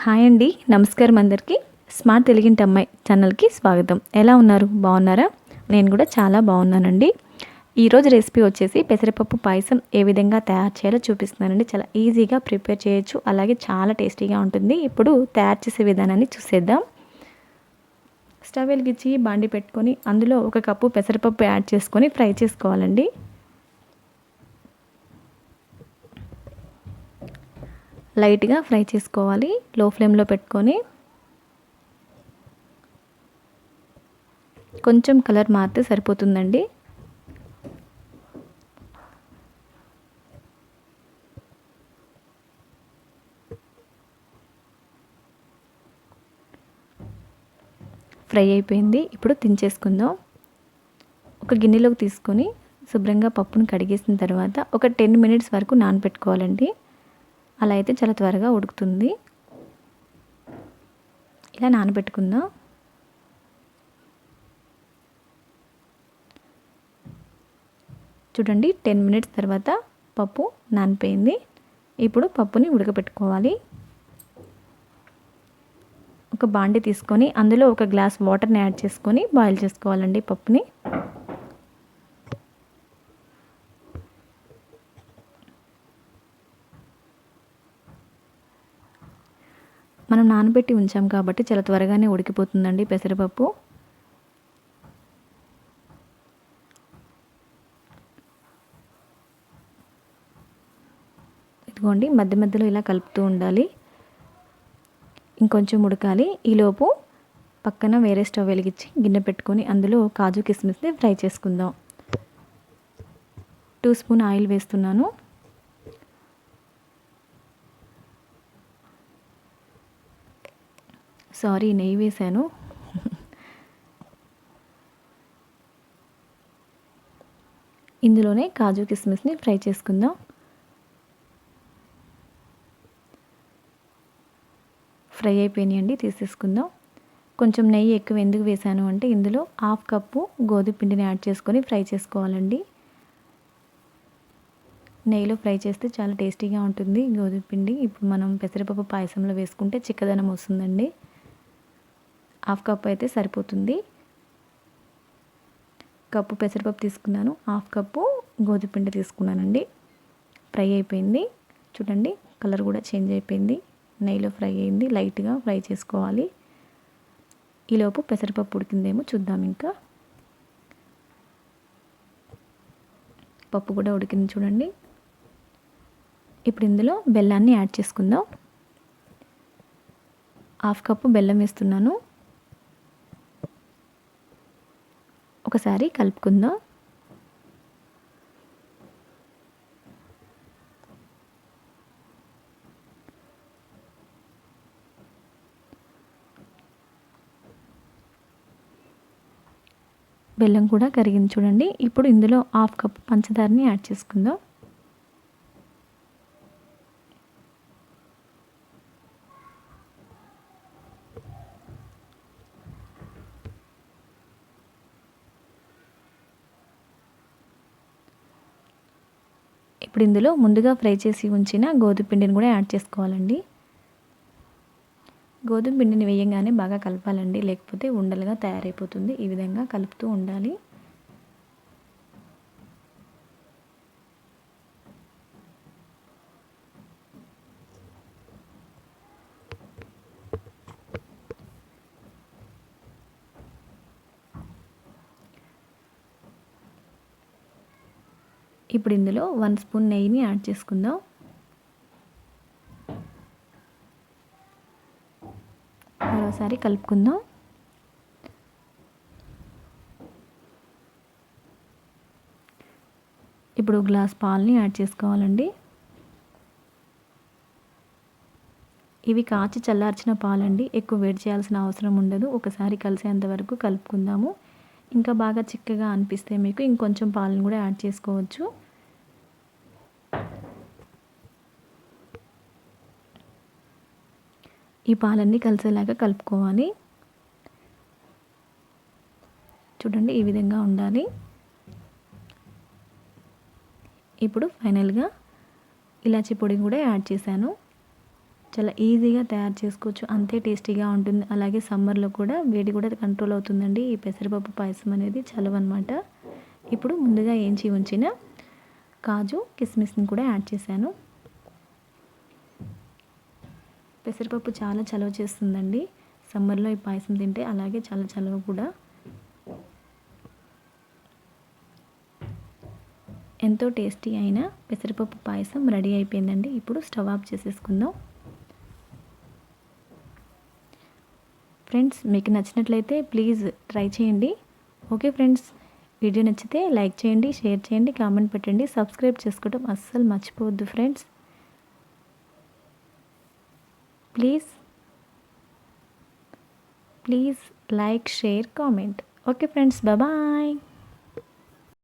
Hi అండి, నమస్కారం అందరికీ. స్మార్ట్ తెలుగింటి అమ్మాయి ఛానల్కి స్వాగతం. ఎలా ఉన్నారు? బాగున్నారా? నేను కూడా చాలా బాగున్నానండి. ఈరోజు రెసిపీ వచ్చేసి పెసరపప్పు పాయసం ఏ విధంగా తయారు చేయాలో చూపిస్తున్నానండి. చాలా ఈజీగా ప్రిపేర్ చేయొచ్చు, అలాగే చాలా టేస్టీగా ఉంటుంది. ఇప్పుడు తయారు చేసే విధానాన్ని చూసేద్దాం. స్టవ్ వెలిగించి బాండి పెట్టుకొని అందులో 1 కప్పు పెసరపప్పు యాడ్ చేసుకొని ఫ్రై చేసుకోవాలండి. లైట్గా ఫ్రై చేసుకోవాలి, లో ఫ్లేమ్లో పెట్టుకొని. కొంచెం కలర్ మారితే సరిపోతుందండి. ఫ్రై అయిపోయింది. ఇప్పుడు దించేసుకుందాం. ఒక గిన్నెలోకి తీసుకొని శుభ్రంగా పప్పును కడిగేసిన తర్వాత ఒక 10 మినిట్స్ వరకు నానబెట్టుకోవాలండి. అలా అయితే చాలా త్వరగా ఉడుకుతుంది. ఇలా నానబెట్టుకుందాం. చూడండి, 10 మినిట్స్ తర్వాత పప్పు నానిపోయింది. ఇప్పుడు పప్పుని ఉడకబెట్టుకోవాలి. ఒక బాండి తీసుకొని అందులో 1 గ్లాస్ వాటర్ని యాడ్ చేసుకొని బాయిల్ చేసుకోవాలండి పప్పుని. మనం నానబెట్టి ఉంచాం కాబట్టి చాలా త్వరగానే ఉడికిపోతుందండి పెసరపప్పు. ఇదిగోండి, మధ్య మధ్యలో ఇలా కలుపుతూ ఉండాలి. ఇంకొంచెం ఉడకాలి. ఈలోపు పక్కన వేరే స్టవ్ వెలిగించి గిన్నె పెట్టుకొని అందులో కాజు కిస్మిస్ని ఫ్రై చేసుకుందాం. 2 స్పూన్ ఆయిల్ వేస్తున్నాను. సారీ, నెయ్యి వేసాను. ఇందులోనే కాజు కిస్మిస్ని ఫ్రై చేసుకుందాం. ఫ్రై అయిపోయినాయండి, తీసేసుకుందాం. కొంచెం నెయ్యి ఎక్కువ ఎందుకు వేసాను అంటే ఇందులో 1/2 కప్పు గోధుమ పిండిని యాడ్ చేసుకొని ఫ్రై చేసుకోవాలండి. నెయ్యిలో ఫ్రై చేస్తే చాలా టేస్టీగా ఉంటుంది గోధుమ పిండి. ఇప్పుడు మనం పెసరపప్పు పాయసంలో వేసుకుంటే చిక్కదనం వస్తుందండి. 1/2 కప్పు అయితే సరిపోతుంది. కప్పు పెసరపప్పు తీసుకున్నాను, 1/2 కప్పు గోధుమ పిండి తీసుకున్నానండి. ఫ్రై అయిపోయింది. చూడండి, కలర్ కూడా చేంజ్ అయిపోయింది. నెయ్యిలో ఫ్రై అయింది. లైట్గా ఫ్రై చేసుకోవాలి. ఈలోపు పెసరపప్పు ఉడికిందేమో చూద్దాం. ఇంకా పప్పు కూడా ఉడికింది చూడండి. ఇప్పుడు ఇందులో బెల్లాన్ని యాడ్ చేసుకుందాం. 1/2 కప్పు బెల్లం వేస్తున్నాను. ఒకసారి కలుపుకుందాం. బెల్లం కూడా కరిగింది చూడండి. ఇప్పుడు ఇందులో 1/2 కప్పు పంచదారని యాడ్ చేసుకుందాం. ఇప్పుడు ఇందులో ముందుగా ఫ్రై చేసి ఉంచిన గోధుమ పిండిని కూడా యాడ్ చేసుకోవాలండి. గోధుమ పిండిని వేయంగానే బాగా కలపాలండి, లేకపోతే ఉండలుగా తయారైపోతుంది. ఈ విధంగా కలుపుతూ ఉండాలి. ఇప్పుడు ఇందులో 1 స్పూన్ నెయ్యిని యాడ్ చేసుకుందాం. మరోసారి కలుపుకుందాం. ఇప్పుడు గ్లాస్ పాలని యాడ్ చేసుకోవాలండి. ఇవి కాచి చల్లార్చిన పాలండి, ఎక్కువ వేడి చేయాల్సిన అవసరం ఉండదు. ఒకసారి కలిసేంత వరకు కలుపుకుందాము. ఇంకా బాగా చిక్కగా అనిపిస్తే మీకు ఇంకొంచెం పాలను కూడా యాడ్ చేసుకోవచ్చు. ఈ పాలన్నీ కలిసేలాగా కలుపుకోవాలి. చూడండి, ఈ విధంగా ఉండాలి. ఇప్పుడు ఫైనల్గా ఇలాచీ పొడి కూడా యాడ్ చేశాను. చాలా ఈజీగా తయారు చేసుకోవచ్చు, అంతే టేస్టీగా ఉంటుంది. అలాగే సమ్మర్లో కూడా వేడి కూడా కంట్రోల్ అవుతుందండి ఈ పెసరపప్పు పాయసం అనేది, చలువన్నమాట. ఇప్పుడు ముందుగా ఏంచి ఉంచిన కాజు కిస్మిస్ని కూడా యాడ్ చేశాను. పెసరపప్పు చాలా చలువ చేస్తుందండి సమ్మర్లో ఈ పాయసం తింటే, అలాగే చాలా చలువ కూడా. ఎంతో టేస్టీ అయిన పెసరపప్పు పాయసం రెడీ అయిపోయిందండి. ఇప్పుడు స్టవ్ ఆఫ్ చేసేసుకుందాం. ఫ్రెండ్స్, మీకు నచ్చినట్లయితే ప్లీజ్ ట్రై చేయండి. ఓకే ఫ్రెండ్స్, వీడియో నచ్చితే లైక్ చేయండి, షేర్ చేయండి, కామెంట్ పెట్టండి, సబ్స్క్రైబ్ చేసుకోవడం అస్సలు మర్చిపోవద్దు friends. Please like, share, comment. Okay friends, bye.